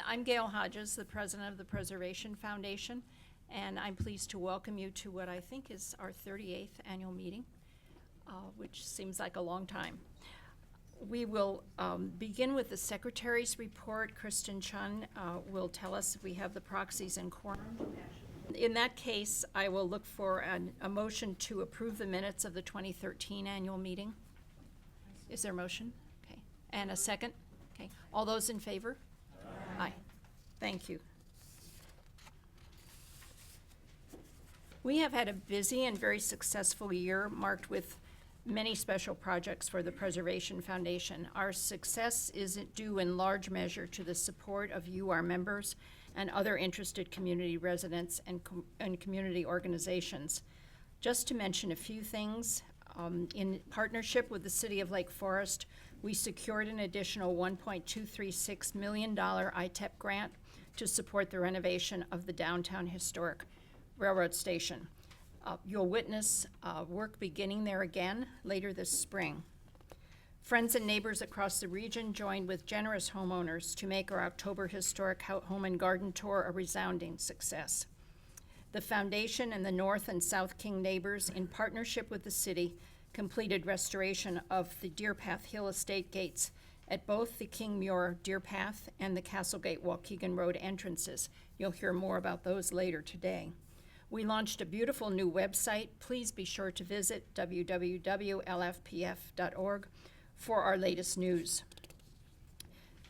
I'm Gail Hodges, the president of the Preservation Foundation, and I'm pleased to welcome you to what I think is our 38th annual meeting, which seems like a long time. We will begin with the Secretary's report. Kristen Chun will tell us if we have the proxies and quorum. In that case, I will look for a motion to approve the minutes of the 2013 annual meeting. Is there a motion? Okay. And a second? Okay. All those in favor? Aye. Thank you. We have had a busy and very successful year marked with many special projects for the Preservation Foundation. Our success is due in large measure to the support of you, our members, and other interested community residents and community organizations. Just to mention a few things, in partnership with the City of Lake Forest, we secured an additional $1.236 million ITEP grant to support the renovation of the downtown historic railroad station. You'll witness work beginning there again later this spring. Friends and neighbors across the region joined with generous homeowners to make our October historic home and garden tour a resounding success. The foundation and the North and South King neighbors, in partnership with the city, completed restoration of the Deer Path Hill Estate gates at both the King Muir Deer Path and the Castlegate Waukegan Road entrances. You'll hear more about those later today. We launched a beautiful new website. Please be sure to visit www.lfpf.org for our latest news.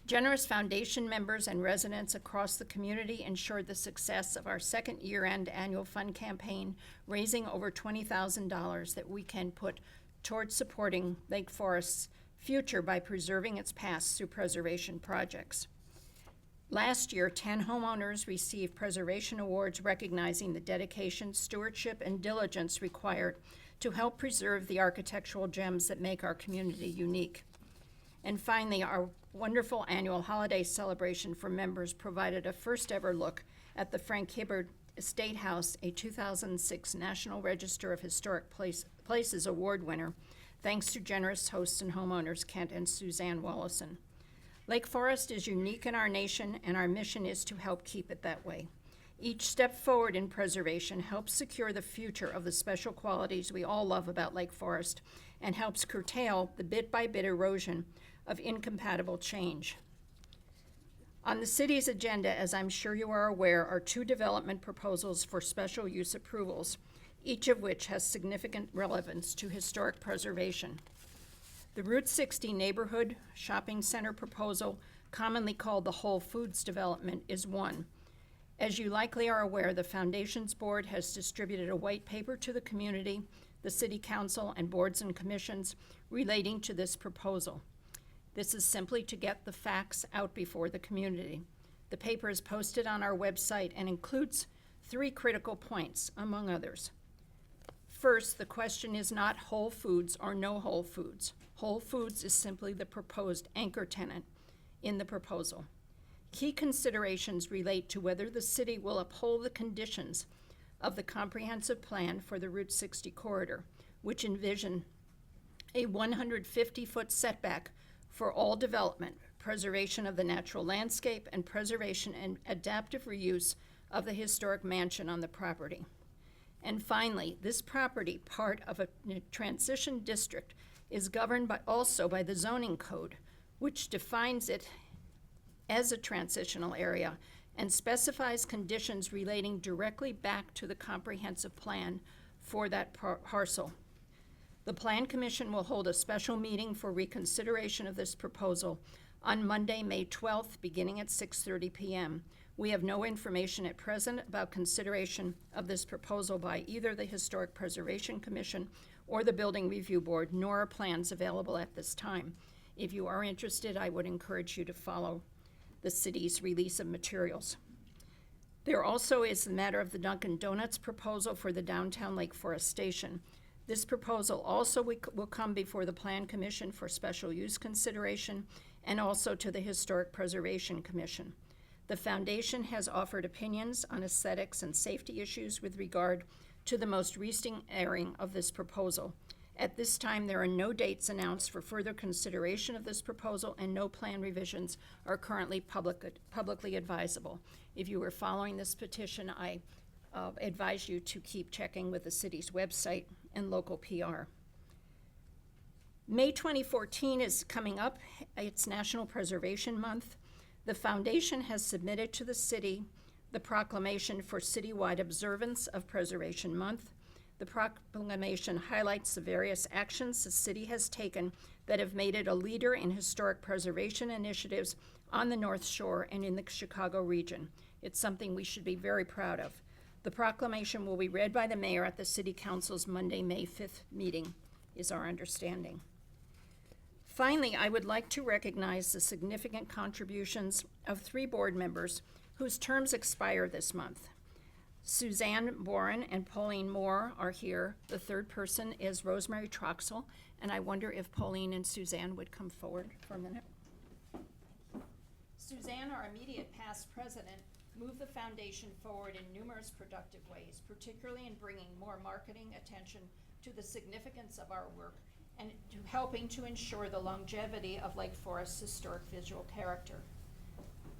Generous foundation members and residents across the community ensured the success of our second year-end annual fund campaign, raising over $20,000 that we can put towards supporting Lake Forest's future by preserving its past through preservation projects. Last year, 10 homeowners received preservation awards recognizing the dedication, stewardship, and diligence required to help preserve the architectural gems that make our community unique. And finally, our wonderful annual holiday celebration for members provided a first ever look at the Frank Hibbard Estate House, a 2006 National Register of Historic Places Award winner, thanks to generous hosts and homeowners Kent and Suzanne Wallison. Lake Forest is unique in our nation, and our mission is to help keep it that way. Each step forward in preservation helps secure the future of the special qualities we all love about Lake Forest and helps curtail the bit-by-bit erosion of incompatible change. On the city's agenda, as I'm sure you are aware, are two development proposals for special use approvals, each of which has significant relevance to historic preservation. The Route 60 neighborhood shopping center proposal, commonly called the Whole Foods development, is one. As you likely are aware, the Foundation's board has distributed a white paper to the community, the City Council, and boards and commissions relating to this proposal. This is simply to get the facts out before the community. The paper is posted on our website and includes 3 critical points, among others. First, the question is not Whole Foods or no Whole Foods. Whole Foods is simply the proposed anchor tenant in the proposal. Key considerations relate to whether the city will uphold the conditions of the comprehensive plan for the Route 60 corridor, which envision a 150-foot setback for all development, preservation of the natural landscape, and preservation and adaptive reuse of the historic mansion on the property. And finally, this property, part of a transition district, is governed also by the zoning code, which defines it as a transitional area and specifies conditions relating directly back to the comprehensive plan for that parcel. The Plan Commission will hold a special meeting for reconsideration of this proposal on Monday, May 12th, beginning at 6:30 p.m. We have no information at present about consideration of this proposal by either the Historic Preservation Commission or the Building Review Board, nor are plans available at this time. If you are interested, I would encourage you to follow the city's release of materials. There also is the matter of the Dunkin' Donuts proposal for the downtown Lake Forest station. This proposal also will come before the Plan Commission for special use consideration and also to the Historic Preservation Commission. The Foundation has offered opinions on aesthetics and safety issues with regard to the most recent airing of this proposal. At this time, there are no dates announced for further consideration of this proposal, and no plan revisions are currently publicly advisable. If you were following this petition, I advise you to keep checking with the city's website and local PR. May 2014 is coming up. It's National Preservation Month. The foundation has submitted to the city the proclamation for citywide observance of Preservation Month. The proclamation highlights the various actions the city has taken that have made it a leader in historic preservation initiatives on the North Shore and in the Chicago region. It's something we should be very proud of. The proclamation will be read by the mayor at the City Council's Monday, May 5th meeting, is our understanding. Finally, I would like to recognize the significant contributions of 3 board members whose terms expire this month. Suzanne Boren and Pauline Moore are here. The third person is Rosemary Troxel, and I wonder if Pauline and Suzanne would come forward for a minute. Suzanne, our immediate past president, moved the foundation forward in numerous productive ways, particularly in bringing more marketing attention to the significance of our work and to helping to ensure the longevity of Lake Forest's historic visual character.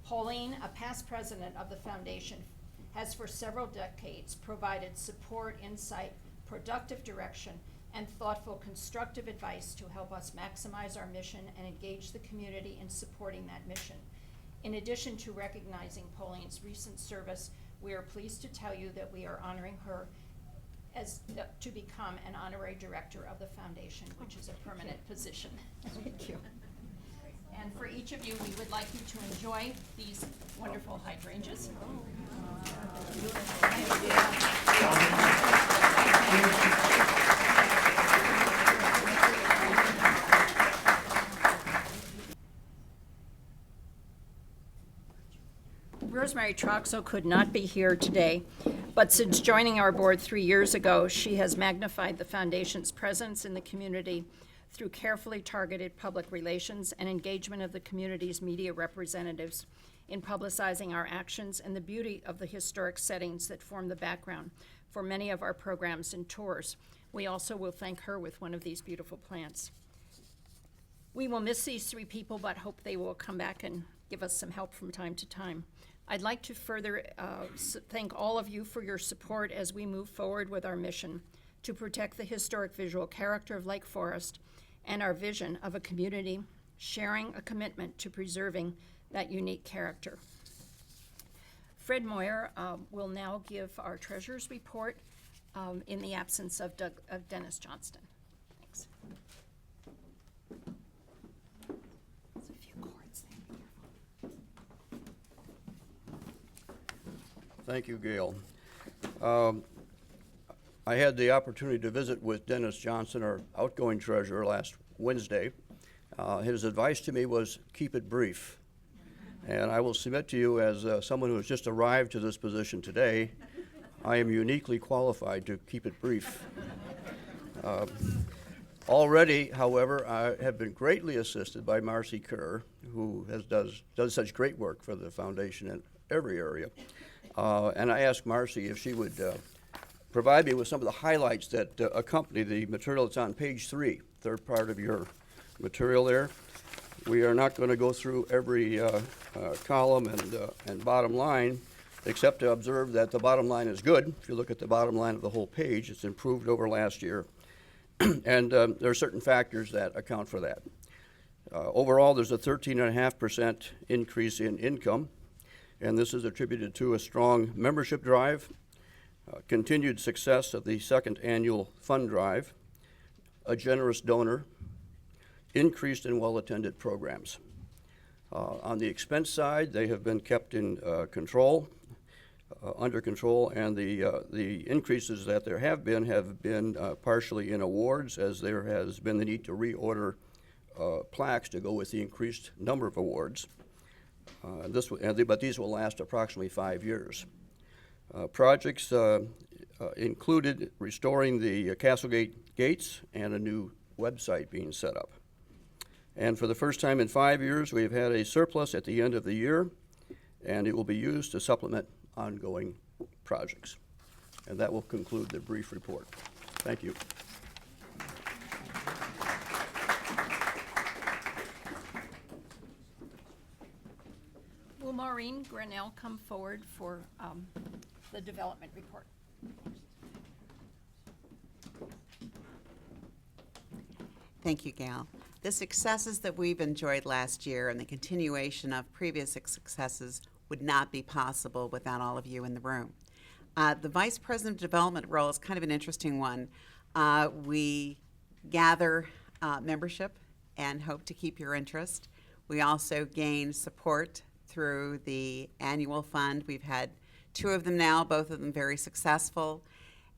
Pauline, a past president of the foundation, has for several decades provided support, insight, productive direction, and thoughtful, constructive advice to help us maximize our mission and engage the community in supporting that mission. In addition to recognizing Pauline's recent service, we are pleased to tell you that we are honoring her to become an honorary director of the foundation, which is a permanent position. Thank you. And for each of you, we would like you to enjoy these wonderful hydrangeas. Rosemary Troxel could not be here today, but since joining our board 3 years ago, she has magnified the foundation's presence in the community through carefully targeted public relations and engagement of the community's media representatives in publicizing our actions and the beauty of the historic settings that form the background for many of our programs and tours. We also will thank her with one of these beautiful plants. We will miss these 3 people, but hope they will come back and give us some help from time to time. I'd like to further thank all of you for your support as we move forward with our mission to protect the historic visual character of Lake Forest and our vision of a community sharing a commitment to preserving that unique character. Fred Moyer will now give our treasurer's report in the absence of Dennis Johnston. Thanks. There's a few cords there. Be careful. Thank you, Gail. I had the opportunity to visit with Dennis Johnson, our outgoing treasurer, last Wednesday. His advice to me was keep it brief. And I will submit to you, as someone who has just arrived to this position today, I am uniquely qualified to keep it brief. Already, however, I have been greatly assisted by Marcy Kerr, who does such great work for the foundation in every area. And I asked Marcy if she would provide me with some of the highlights that accompany the material that's on page 3, third part of your material there. We are not going to go through every column and bottom line, except to observe that the bottom line is good. If you look at the bottom line of the whole page, it's improved over last year. And there are certain factors that account for that. Overall, there's a 13.5% increase in income, and this is attributed to a strong membership drive, continued success of the second annual fund drive, a generous donor, increased and well-attended programs. On the expense side, they have been kept in under control, and the increases that there have been partially in awards, as there has been the need to reorder plaques to go with the increased number of awards. But these will last approximately 5 years. Projects included restoring the Castlegate gates and a new website being set up. And for the first time in 5 years, we've had a surplus at the end of the year, and it will be used to supplement ongoing projects. And that will conclude the brief report. Thank you. Maureen Grinnell come forward for the development report. Thank you, Gail. The successes that we've enjoyed last year and the continuation of previous successes would not be possible without all of you in the room. The Vice President of Development role is kind of an interesting one. We gather membership and hope to keep your interest. We also gain support through the annual fund. We've had 2 of them now, both of them very successful.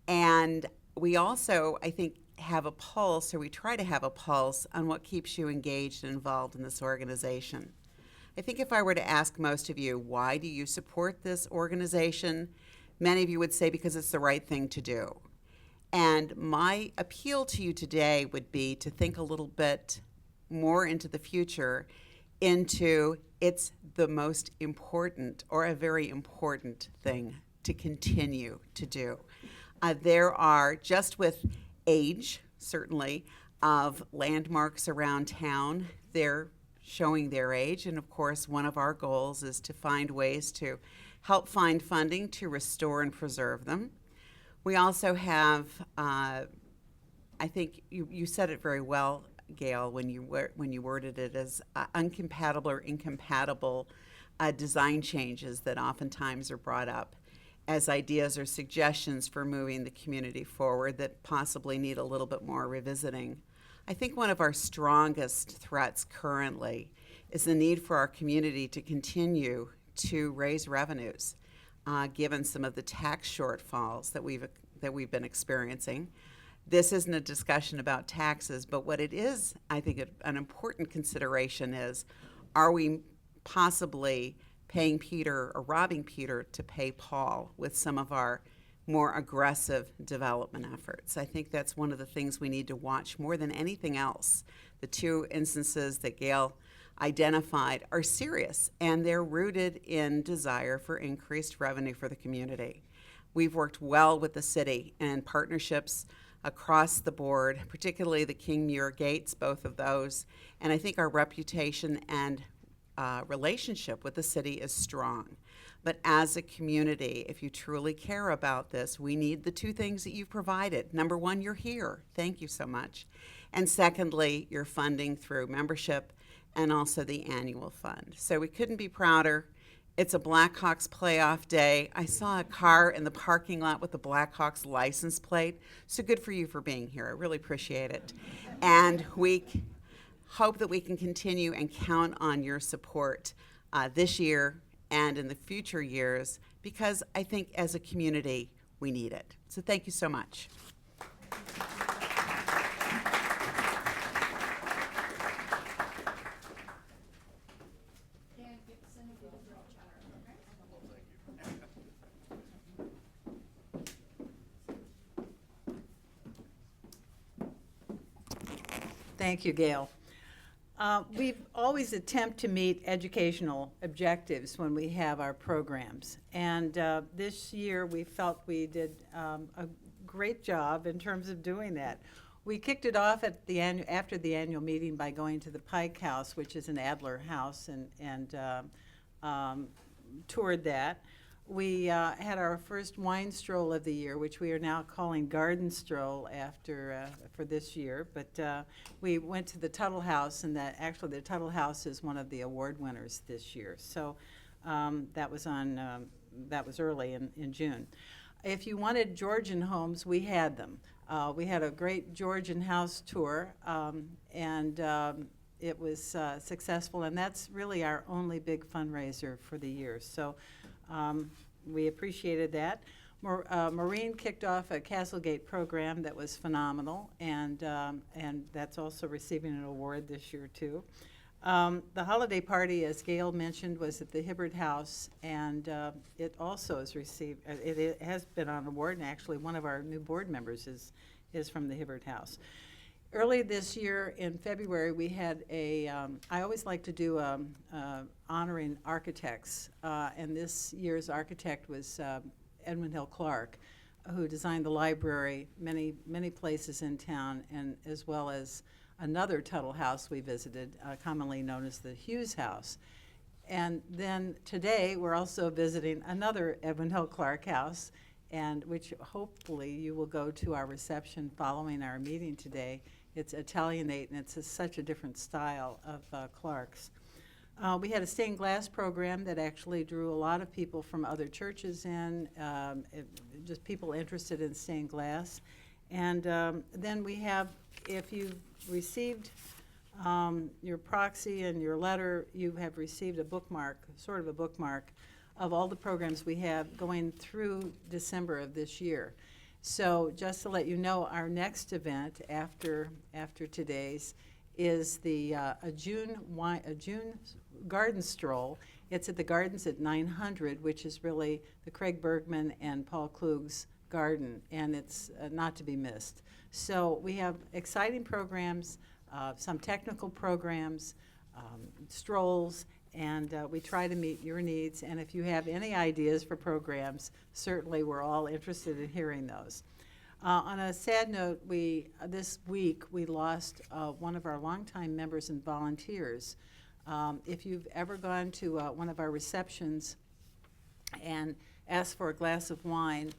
And we also, I think, have a pulse, or we try to have a pulse, on what keeps you engaged and involved in this organization. I think if I were to ask most of you, why do you support this organization? Many of you would say because it's the right thing to do. And my appeal to you today would be to think a little bit more into the future, into it's the most important or a very important thing to continue to do. There are, just with age, certainly, of landmarks around town, they're showing their age. And of course, one of our goals is to find ways to help find funding to restore and preserve them. We also have, I think you said it very well, Gail, when you worded it as uncompatible or incompatible design changes that oftentimes are brought up as ideas or suggestions for moving the community forward that possibly need a little bit more revisiting. I think one of our strongest threats currently is the need for our community to continue to raise revenues, given some of the tax shortfalls that we've been experiencing. This isn't a discussion about taxes, but what it is, I think, an important consideration is, are we possibly paying Peter or robbing Peter to pay Paul with some of our more aggressive development efforts? I think that's one of the things we need to watch more than anything else. The 2 instances that Gail identified are serious, and they're rooted in desire for increased revenue for the community. We've worked well with the city and partnerships across the board, particularly the King Muir Gates, both of those, and I think our reputation and relationship with the city is strong. But as a community, if you truly care about this, we need the 2 things that you've provided. Number 1, you're here. Thank you so much. And secondly, your funding through membership and also the annual fund. So we couldn't be prouder. It's a Blackhawks playoff day. I saw a car in the parking lot with the Blackhawks license plate. So good for you for being here. I really appreciate it. And we hope that we can continue and count on your support this year and in the future years, because I think as a community, we need it. So thank you so much. Thank you, Gail. We've always attempt to meet educational objectives when we have our programs. And this year we felt we did a great job in terms of doing that. We kicked it off at the after the annual meeting by going to the Pike House, which is an Adler house, and toured that. We had our first wine stroll of the year, which we are now calling Garden Stroll after for this year. But we went to the Tuttle House, and actually the Tuttle House is one of the award winners this year. So that was early in June. If you wanted Georgian homes, we had them. We had a great Georgian house tour, and it was successful. And that's really our only big fundraiser for the year. So. We appreciated that. Maureen kicked off a Castlegate program that was phenomenal, and that's also receiving an award this year too. The holiday party, as Gail mentioned, was at the Hibbert House, and it also has received. It has been on award, and actually one of our new board members is from the Hibbert House. Early this year in February, we had I always like to do honoring architects, and this year's architect was Edwin Hill Clark, who designed the library, many places in town, and as well as another Tuttle house we visited, commonly known as the Hughes House. And then today, we're also visiting another Edwin Hill Clark house, and which hopefully you will go to our reception following our meeting today. It's Italianate, and it's such a different style of Clark's. We had a stained glass program that actually drew a lot of people from other churches in, just people interested in stained glass. And then we have, if you've received your proxy and your letter, you have received a bookmark, sort of a bookmark, of all the programs we have going through December of this year. So just to let you know, our next event after today's is the a June garden stroll. It's at the Gardens at 900, which is really the Craig Bergman and Paul Klug's garden, and it's not to be missed. So we have exciting programs, some technical programs, strolls, and we try to meet your needs. And if you have any ideas for programs, certainly we're all interested in hearing those. On a sad note, this week we lost one of our longtime members and volunteers. If you've ever gone to one of our receptions and asked for a glass of wine,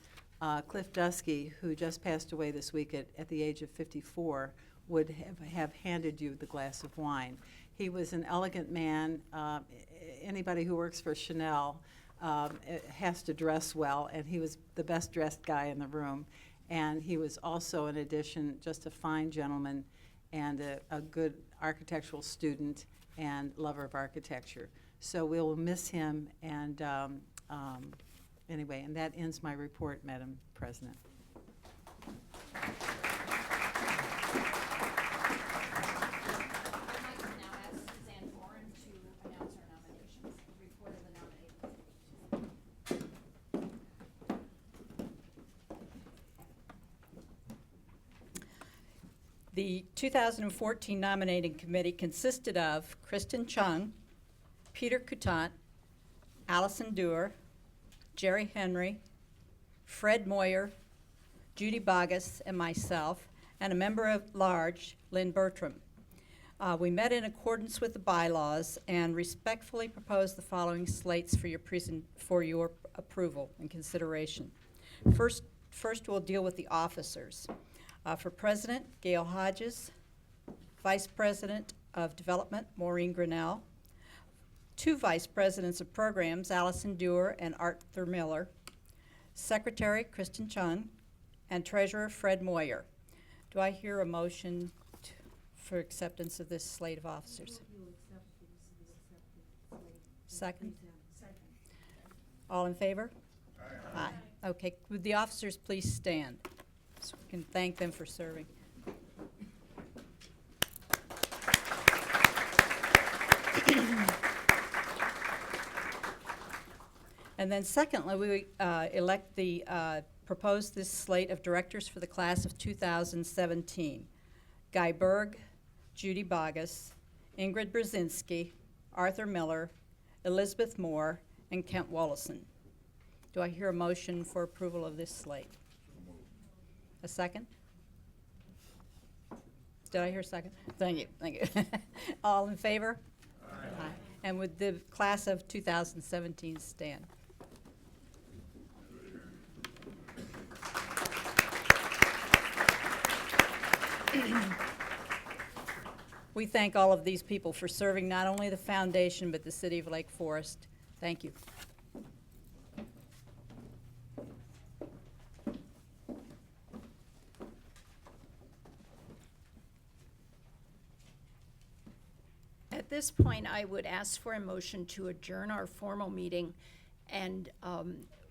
Cliff Dusky, who just passed away this week at the age of 54, would have handed you the glass of wine. He was an elegant man. Anybody who works for Chanel has to dress well, and he was the best dressed guy in the room. And he was also, in addition, just a fine gentleman and a good architectural student and lover of architecture. So we will miss him, and anyway, and that ends my report, Madam President. The 2014 nominating committee consisted of Kristen Chung, Peter Coutant, Allison Dewar, Jerry Henry, Fred Moyer, Judy Bogus, and myself, and a member at large, Lynn Bertram. We met in accordance with the bylaws and respectfully propose the following slates for your approval and consideration. First, we'll deal with the officers. For President, Gail Hodges. Vice President of Development, Maureen Grinnell. 2 Vice Presidents of Programs, Allison Dewar and Arthur Miller. Secretary, Kristen Chung. And Treasurer, Fred Moyer. Do I hear a motion for acceptance of this slate of officers? Second? All in favor? Aye. Okay, would the officers please stand? So we can thank them for serving. And then secondly, we propose this slate of directors for the class of 2017. Guy Berg, Judy Bogus, Ingrid Brzezinski, Arthur Miller, Elizabeth Moore, and Kent Wallison. Do I hear a motion for approval of this slate? A second? Did I hear a second? Thank you, thank you. All in favor? Aye. And would the class of 2017 stand? We thank all of these people for serving not only the foundation but the city of Lake Forest. Thank you. At this point, I would ask for a motion to adjourn our formal meeting, and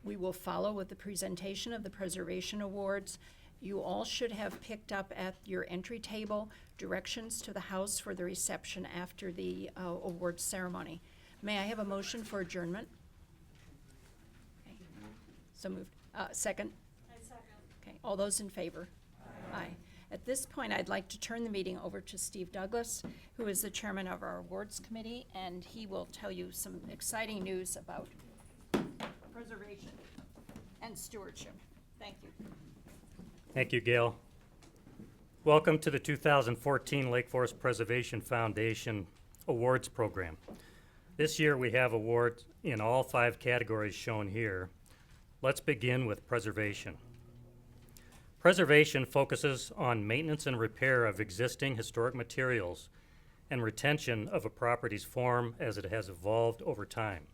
we will follow with the presentation of the Preservation Awards. You all should have picked up at your entry table directions to the house for the reception after the awards ceremony. May I have a motion for adjournment? Okay. So moved. Second? I second. Okay, all those in favor? Aye. At this point, I'd like to turn the meeting over to Steve Douglas, who is the chairman of our awards committee, and he will tell you some exciting news about preservation and stewardship. Thank you. Thank you, Gail. Welcome to the 2014 Lake Forest Preservation Foundation Awards Program. This year we have awards in all 5 categories shown here. Let's begin with preservation. Preservation focuses on maintenance and repair of existing historic materials and retention of a property's form as it has evolved over time.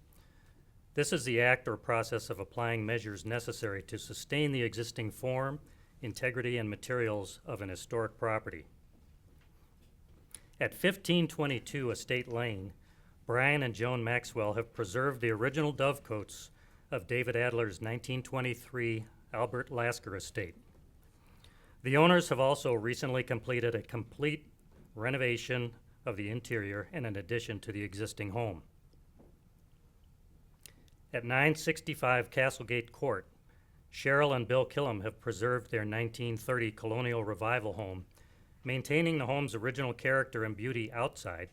This is the act or process of applying measures necessary to sustain the existing form, integrity, and materials of an historic property. At 1522 Estate Lane, Brian and Joan Maxwell have preserved the original dovecotes of David Adler's 1923 Albert Lasker estate. The owners have also recently completed a complete renovation of the interior and an addition to the existing home. At 965 Castlegate Court, Cheryl and Bill Killam have preserved their 1930 colonial revival home, maintaining the home's original character and beauty outside,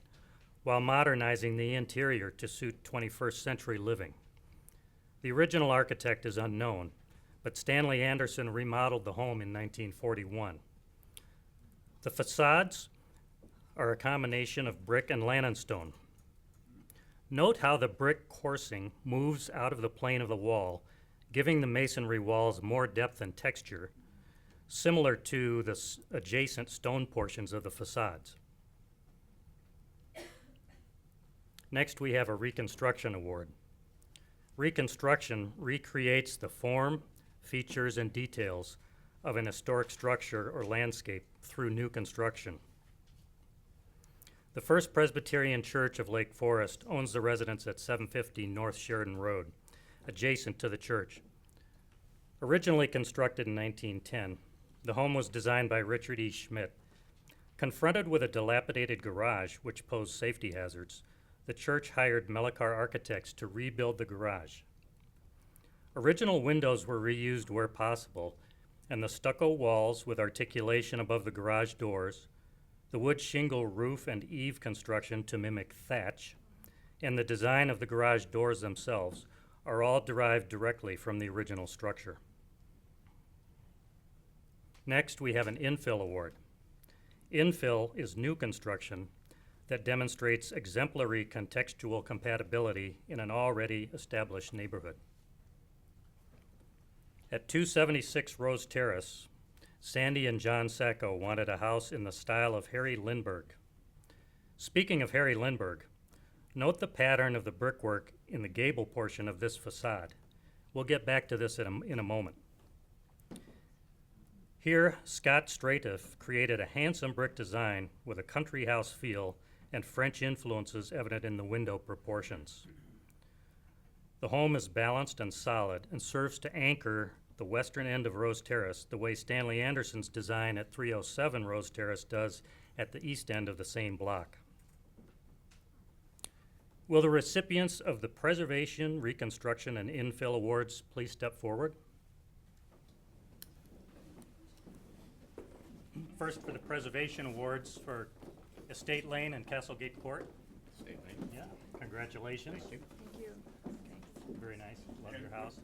while modernizing the interior to suit 21st century living. The original architect is unknown, but Stanley Anderson remodeled the home in 1941. The facades are a combination of brick and Lannonstone. Note how the brick coursing moves out of the plane of the wall, giving the masonry walls more depth and texture, similar to the adjacent stone portions of the facades. Next, we have a Reconstruction Award. Reconstruction recreates the form, features, and details of an historic structure or landscape through new construction. The First Presbyterian Church of Lake Forest owns the residence at 750 North Sheridan Road, adjacent to the church. Originally constructed in 1910, the home was designed by Richard E. Schmidt. Confronted with a dilapidated garage which posed safety hazards, the church hired Mellicar Architects to rebuild the garage. Original windows were reused where possible, and the stucco walls with articulation above the garage doors, the wood shingle roof and eave construction to mimic thatch, and the design of the garage doors themselves are all derived directly from the original structure. Next, we have an Infill Award. Infill is new construction that demonstrates exemplary contextual compatibility in an already established neighborhood. At 276 Rose Terrace, Sandy and John Sacco wanted a house in the style of Harry Lindbergh. Speaking of Harry Lindbergh, note the pattern of the brickwork in the gable portion of this facade. We'll get back to this in a moment. Here, Scott Stratiff created a handsome brick design with a country house feel and French influences evident in the window proportions. The home is balanced and solid and serves to anchor the western end of Rose Terrace the way Stanley Anderson's design at 307 Rose Terrace does at the east end of the same block. Will the recipients of the Preservation, Reconstruction, and Infill Awards please step forward? First, for the Preservation Awards for Estate Lane and Castlegate Court. Estate Lane. Yeah, congratulations. Thank you. Thank you. Very nice. Love your house.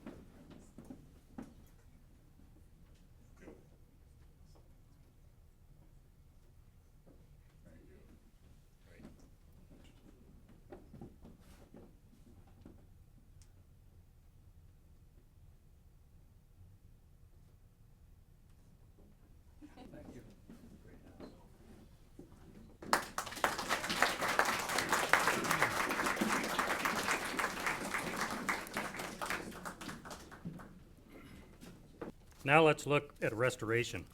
Now let's look at restoration.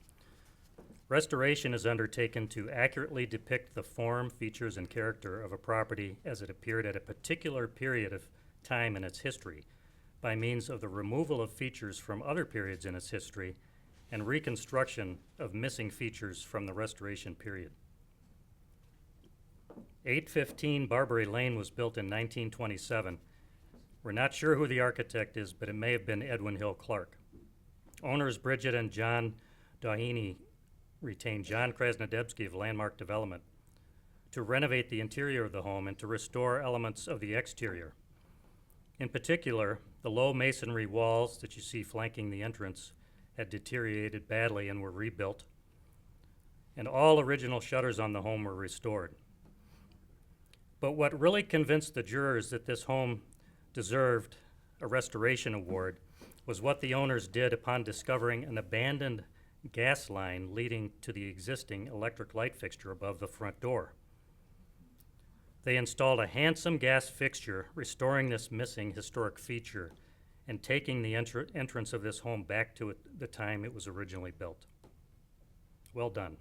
Restoration is undertaken to accurately depict the form, features, and character of a property as it appeared at a particular period of time in its history by means of the removal of features from other periods in its history and reconstruction of missing features from the restoration period. 815 Barbary Lane was built in 1927. We're not sure who the architect is, but it may have been Edwin Hill Clark. Owners Bridget and John Doheny retained John Krasnodebsky of Landmark Development to renovate the interior of the home and to restore elements of the exterior. In particular, the low masonry walls that you see flanking the entrance had deteriorated badly and were rebuilt, and all original shutters on the home were restored. But what really convinced the jurors that this home deserved a restoration award was what the owners did upon discovering an abandoned gas line leading to the existing electric light fixture above the front door. They installed a handsome gas fixture, restoring this missing historic feature and taking the entrance of this home back to the time it was originally built. Well done.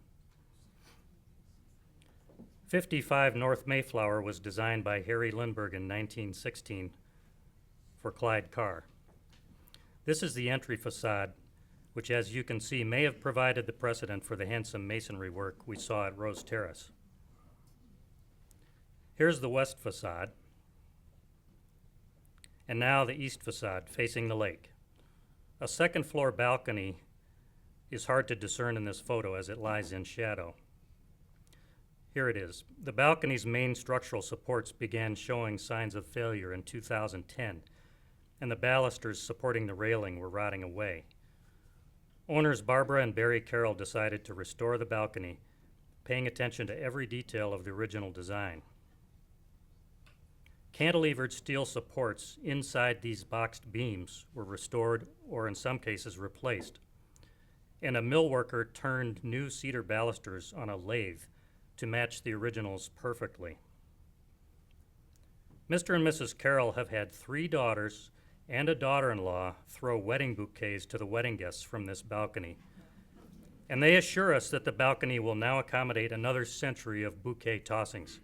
55 North Mayflower was designed by Harry Lindbergh in 1916 for Clyde Carr. This is the entry facade, which, as you can see, may have provided the precedent for the handsome masonry work we saw at Rose Terrace. Here's the west facade, and now the east facade facing the lake. A second floor balcony is hard to discern in this photo as it lies in shadow. Here it is. The balcony's main structural supports began showing signs of failure in 2010, and the balusters supporting the railing were rotting away. Owners Barbara and Barry Carroll decided to restore the balcony, paying attention to every detail of the original design. Cantilevered steel supports inside these boxed beams were restored or in some cases replaced, and a millworker turned new cedar balusters on a lathe to match the originals perfectly. Mr. and Mrs. Carroll have had 3 daughters and a daughter-in-law throw wedding bouquets to the wedding guests from this balcony, and they assure us that the balcony will now accommodate another century of bouquet tossings.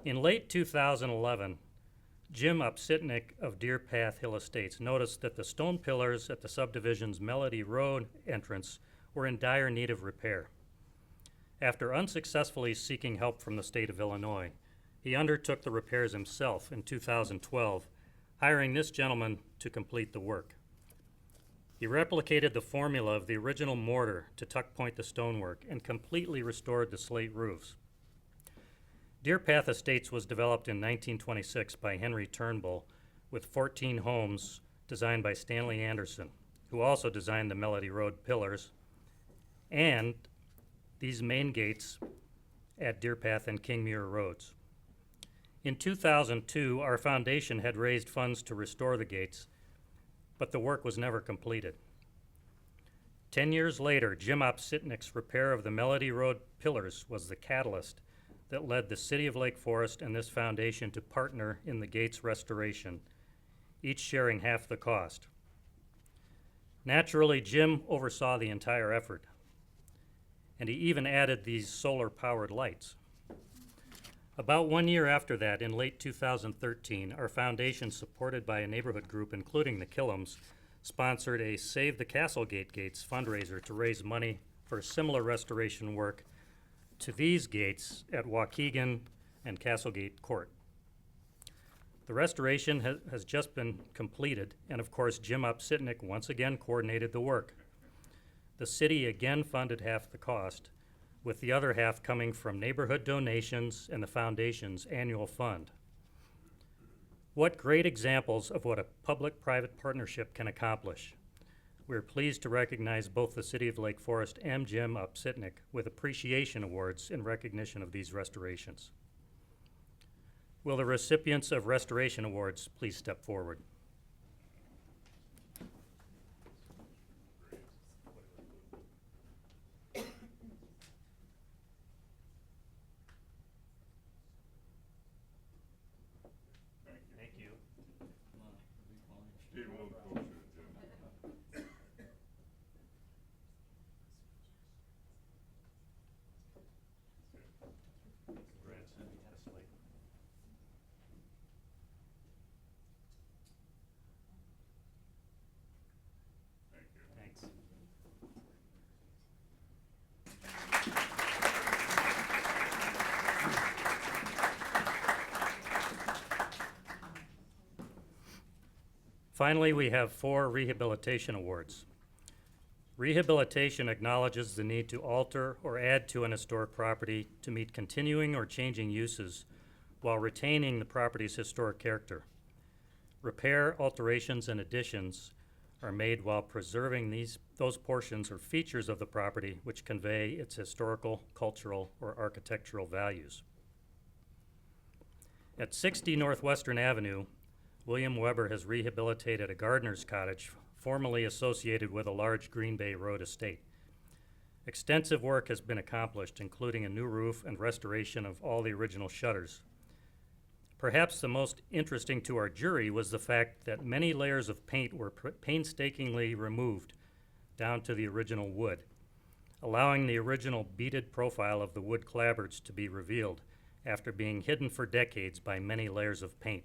In late 2011, Jim Upsitnik of Deer Path Hill Estates noticed that the stone pillars at the subdivision's Melody Road entrance were in dire need of repair. After unsuccessfully seeking help from the state of Illinois, he undertook the repairs himself in 2012, hiring this gentleman to complete the work. He replicated the formula of the original mortar to tuck point the stonework and completely restored the slate roofs. Deer Path Estates was developed in 1926 by Henry Turnbull with 14 homes designed by Stanley Anderson, who also designed the Melody Road pillars and these main gates at Deer Path and Kingmuir Roads. In 2002, our foundation had raised funds to restore the gates, but the work was never completed. 10 years later, Jim Upsitnik's repair of the Melody Road pillars was the catalyst that led the City of Lake Forest and this foundation to partner in the gates restoration, each sharing half the cost. Naturally, Jim oversaw the entire effort, and he even added these solar-powered lights. About 1 year after that, in late 2013, our foundation, supported by a neighborhood group, including the Kilhams, sponsored a Save the Castlegate Gates fundraiser to raise money for similar restoration work to these gates at Waukegan and Castlegate Court. The restoration has just been completed, and of course, Jim Upsitnik once again coordinated the work. The city again funded half the cost, with the other half coming from neighborhood donations and the foundation's annual fund. What great examples of what a public-private partnership can accomplish. We're pleased to recognize both the City of Lake Forest and Jim Upsitnik with appreciation awards in recognition of these restorations. Will the recipients of restoration awards please step forward? Thank you. Thanks. Finally, we have 4 rehabilitation awards. Rehabilitation acknowledges the need to alter or add to an historic property to meet continuing or changing uses while retaining the property's historic character. Repair, alterations, and additions are made while preserving those portions or features of the property which convey its historical, cultural, or architectural values. At 60 Northwestern Avenue, William Weber has rehabilitated a gardener's cottage formerly associated with a large Green Bay Road estate. Extensive work has been accomplished, including a new roof and restoration of all the original shutters. Perhaps the most interesting to our jury was the fact that many layers of paint were painstakingly removed down to the original wood, allowing the original beaded profile of the wood clapboards to be revealed after being hidden for decades by many layers of paint.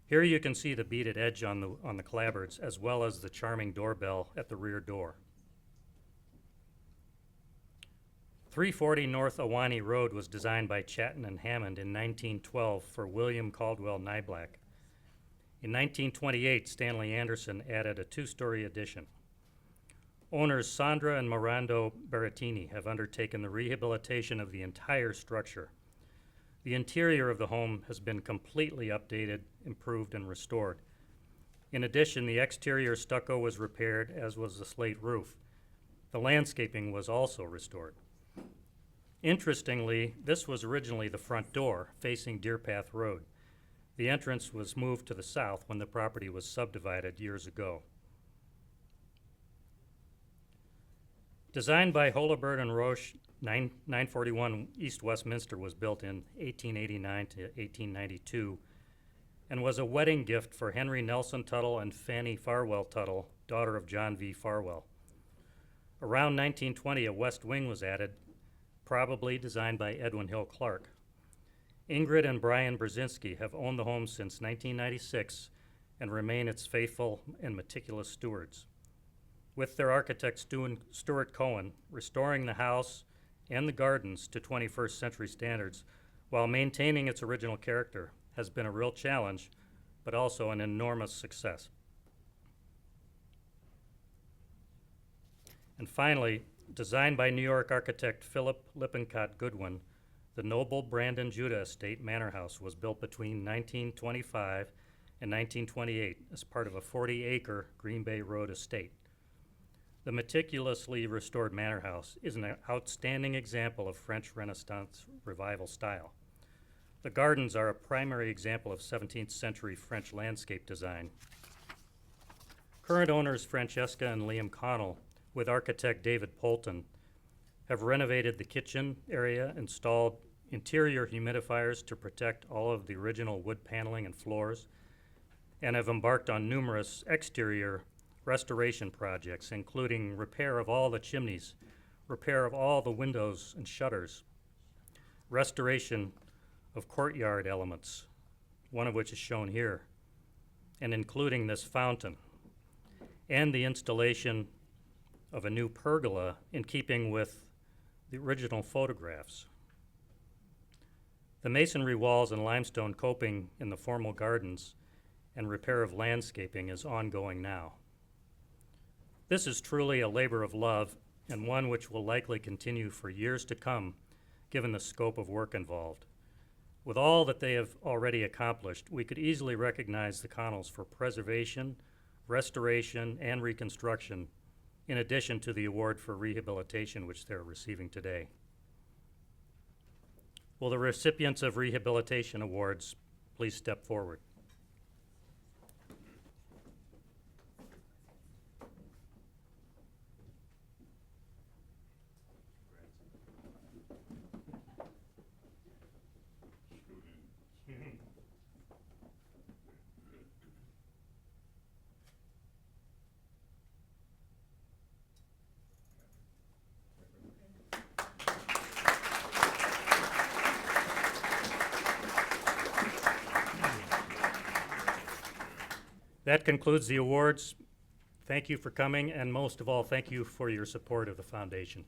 Here you can see the beaded edge on the clapboards, as well as the charming doorbell at the rear door. 340 North Ahwahnee Road was designed by Chatton and Hammond in 1912 for William Caldwell Nyblack. In 1928, Stanley Anderson added a two-story addition. Owners Sandra and Mirando Berrettini have undertaken the rehabilitation of the entire structure. The interior of the home has been completely updated, improved, and restored. In addition, the exterior stucco was repaired, as was the slate roof. The landscaping was also restored. Interestingly, this was originally the front door facing Deer Path Road. The entrance was moved to the south when the property was subdivided years ago. Designed by Holabird and Roche, 941 East Westminster was built in 1889 to 1892 and was a wedding gift for Henry Nelson Tuttle and Fanny Farwell Tuttle, daughter of John V. Farwell. Around 1920, a west wing was added, probably designed by Edwin Hill Clark. Ingrid and Brian Brzezinski have owned the home since 1996 and remain its faithful and meticulous stewards. With their architect Stuart Cohen, restoring the house and the gardens to 21st century standards while maintaining its original character has been a real challenge, but also an enormous success. And finally, designed by New York architect Philip Lippincott Goodwin, the noble Brandon Judah Estate Manor House was built between 1925 and 1928 as part of a 40-acre Green Bay Road estate. The meticulously restored manor house is an outstanding example of French Renaissance revival style. The gardens are a primary example of 17th century French landscape design. Current owners Francesca and Liam Connell, with architect David Polton, have renovated the kitchen area, installed interior humidifiers to protect all of the original wood paneling and floors, and have embarked on numerous exterior restoration projects, including repair of all the chimneys, repair of all the windows and shutters, restoration of courtyard elements, one of which is shown here, and including this fountain, and the installation of a new pergola in keeping with the original photographs. The masonry walls and limestone coping in the formal gardens and repair of landscaping is ongoing now. This is truly a labor of love and one which will likely continue for years to come, given the scope of work involved. With all that they have already accomplished, we could easily recognize the Connells for preservation, restoration, and reconstruction, in addition to the award for rehabilitation which they're receiving today. Will the recipients of rehabilitation awards please step forward? That concludes the awards. Thank you for coming, and most of all, thank you for your support of the foundation.